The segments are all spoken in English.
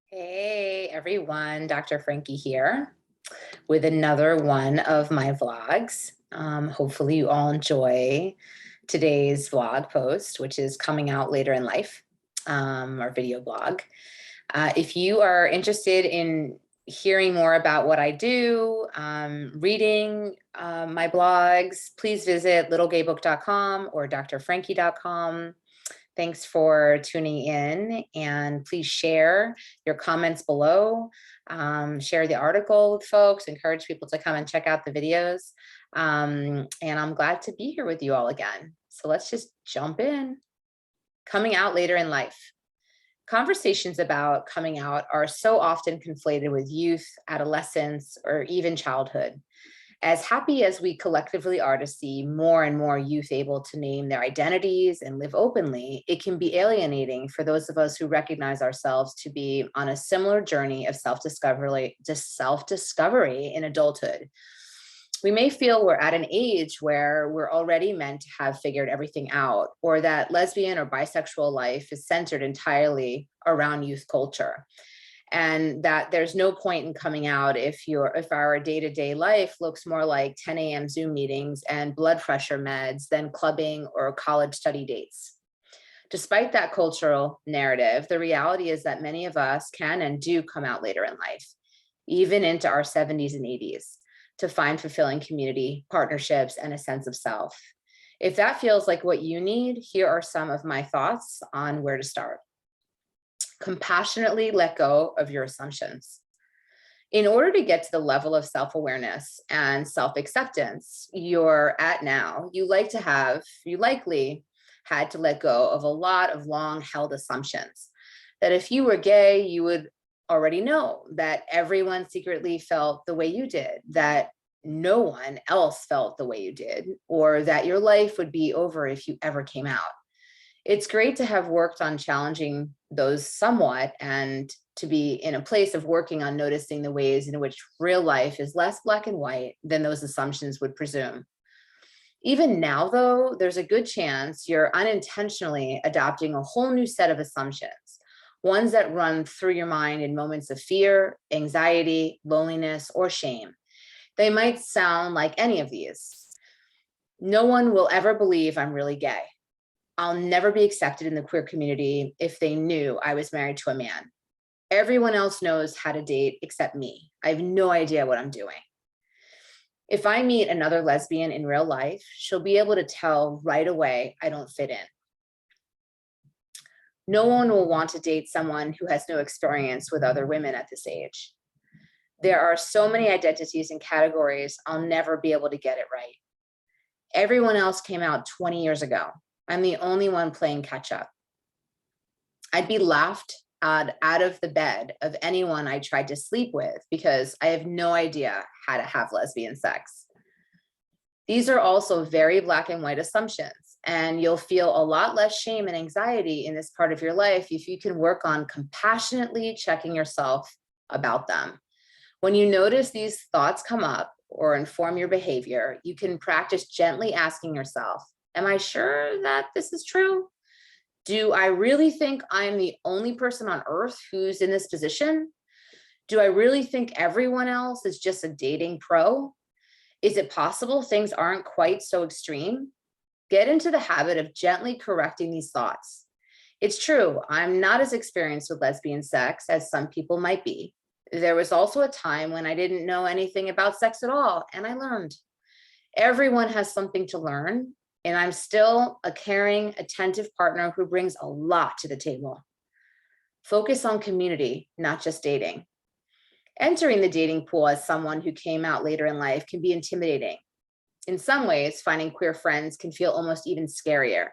Hey everyone, Dr. Frankie here with another one of my vlogs. Hopefully you all enjoy today's vlog post, which is coming out later in life, our video blog. If you are interested in hearing more about what I do, reading my blogs, please visit littlegaybook.com or drfrankie.com. Thanks for tuning in, and please share your comments below. Share the article with folks, encourage people to come and check out the videos. And I'm glad to be here with you all again. So let's just jump in. Coming out later in life. Conversations about coming out are so often conflated with youth, adolescence, or even childhood. As happy as we collectively are to see more and more youth able to name their identities and live openly, it can be alienating for those of us who recognize ourselves to be on a similar journey of self-discovery in adulthood. We may feel we're at an age where we're already meant to have figured everything out, or that lesbian or bisexual life is centered entirely around youth culture, and that there's no point in coming out if our day-to-day life looks more like 10 a.m. Zoom meetings and blood pressure meds than clubbing or college study dates. Despite that cultural narrative, the reality is that many of us can and do come out later in life, even into our 70s and 80s, to find fulfilling community, partnerships, and a sense of self. If that feels like what you need, here are some of my thoughts on where to start. Compassionately let go of your assumptions. In order to get to the level of self-awareness and self-acceptance you're at now, you likely had to let go of a lot of long-held assumptions. That if you were gay, you would already know that everyone secretly felt the way you did, that no one else felt the way you did, or that your life would be over if you ever came out. It's great to have worked on challenging those somewhat and to be in a place of working on noticing the ways in which real life is less black and white than those assumptions would presume. Even now, though, there's a good chance you're unintentionally adopting a whole new set of assumptions, ones that run through your mind in moments of fear, anxiety, loneliness, or shame. They might sound like any of these. No one will ever believe I'm really gay. I'll never be accepted in the queer community if they knew I was married to a man. Everyone else knows how to date except me. I have no idea what I'm doing. If I meet another lesbian in real life, she'll be able to tell right away I don't fit in. No one will want to date someone who has no experience with other women at this age. There are so many identities and categories, I'll never be able to get it right. Everyone else came out 20 years ago. I'm the only one playing catch up. I'd be laughed out of the bed of anyone I tried to sleep with because I have no idea how to have lesbian sex. These are also very black and white assumptions, and you'll feel a lot less shame and anxiety in this part of your life if you can work on compassionately checking yourself about them. When you notice these thoughts come up or inform your behavior, you can practice gently asking yourself, am I sure that this is true? Do I really think I'm the only person on earth who's in this position? Do I really think everyone else is just a dating pro? Is it possible things aren't quite so extreme? Get into the habit of gently correcting these thoughts. It's true, I'm not as experienced with lesbian sex as some people might be. There was also a time when I didn't know anything about sex at all, and I learned. Everyone has something to learn, and I'm still a caring, attentive partner who brings a lot to the table. Focus on community, not just dating. Entering the dating pool as someone who came out later in life can be intimidating. In some ways, finding queer friends can feel almost even scarier.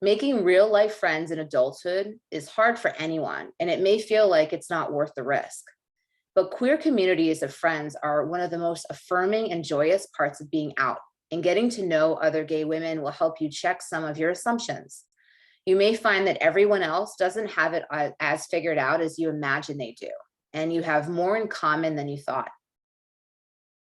Making real life friends in adulthood is hard for anyone, and it may feel like it's not worth the risk. But queer communities of friends are one of the most affirming and joyous parts of being out, and getting to know other gay women will help you check some of your assumptions. You may find that everyone else doesn't have it as figured out as you imagine they do, and you have more in common than you thought.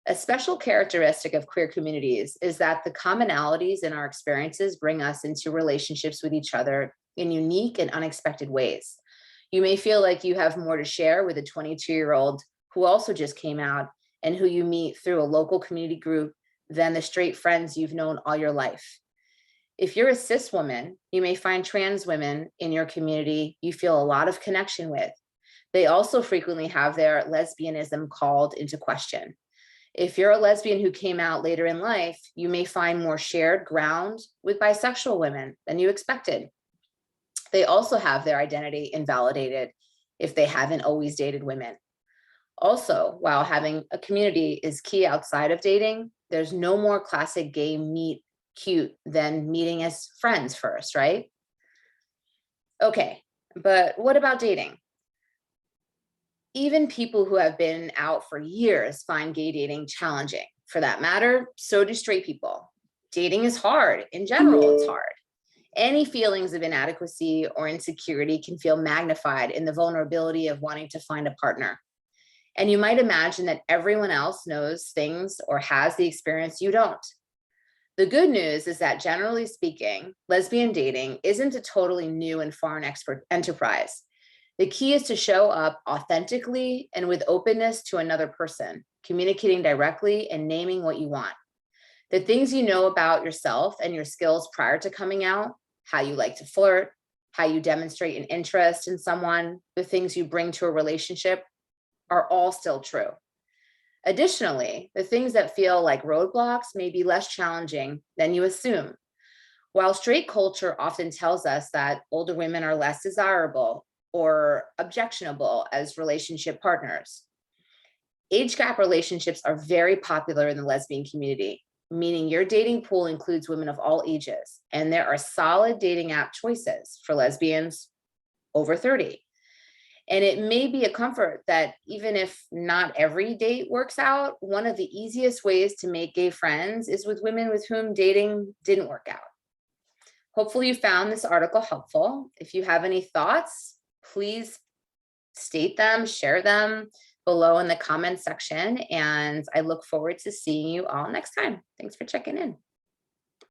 A special characteristic of queer communities is that the commonalities in our experiences bring us into relationships with each other in unique and unexpected ways. You may feel like you have more to share with a 22-year-old who also just came out and who you meet through a local community group than the straight friends you've known all your life. If you're a cis woman, you may find trans women in your community you feel a lot of connection with. They also frequently have their lesbianism called into question. If you're a lesbian who came out later in life, you may find more shared ground with bisexual women than you expected. They also have their identity invalidated if they haven't always dated women. Also, while having a community is key outside of dating, there's no more classic gay meet cute than meeting as friends first, right? Okay, but what about dating? Even people who have been out for years find gay dating challenging. For that matter, so do straight people. Dating is hard. In general, it's hard. Any feelings of inadequacy or insecurity can feel magnified in the vulnerability of wanting to find a partner. And you might imagine that everyone else knows things or has the experience you don't. The good news is that generally speaking, lesbian dating isn't a totally new and foreign enterprise. The key is to show up authentically and with openness to another person, communicating directly and naming what you want. The things you know about yourself and your skills prior to coming out, how you like to flirt, how you demonstrate an interest in someone, the things you bring to a relationship are all still true. Additionally, the things that feel like roadblocks may be less challenging than you assume. While straight culture often tells us that older women are less desirable or objectionable as relationship partners, age gap relationships are very popular in the lesbian community, meaning your dating pool includes women of all ages, and there are solid dating app choices for lesbians over 30. And it may be a comfort that even if not every date works out, one of the easiest ways to make gay friends is with women with whom dating didn't work out. Hopefully you found this article helpful. If you have any thoughts, please state them, share them below in the comments section. And I look forward to seeing you all next time. Thanks for checking in.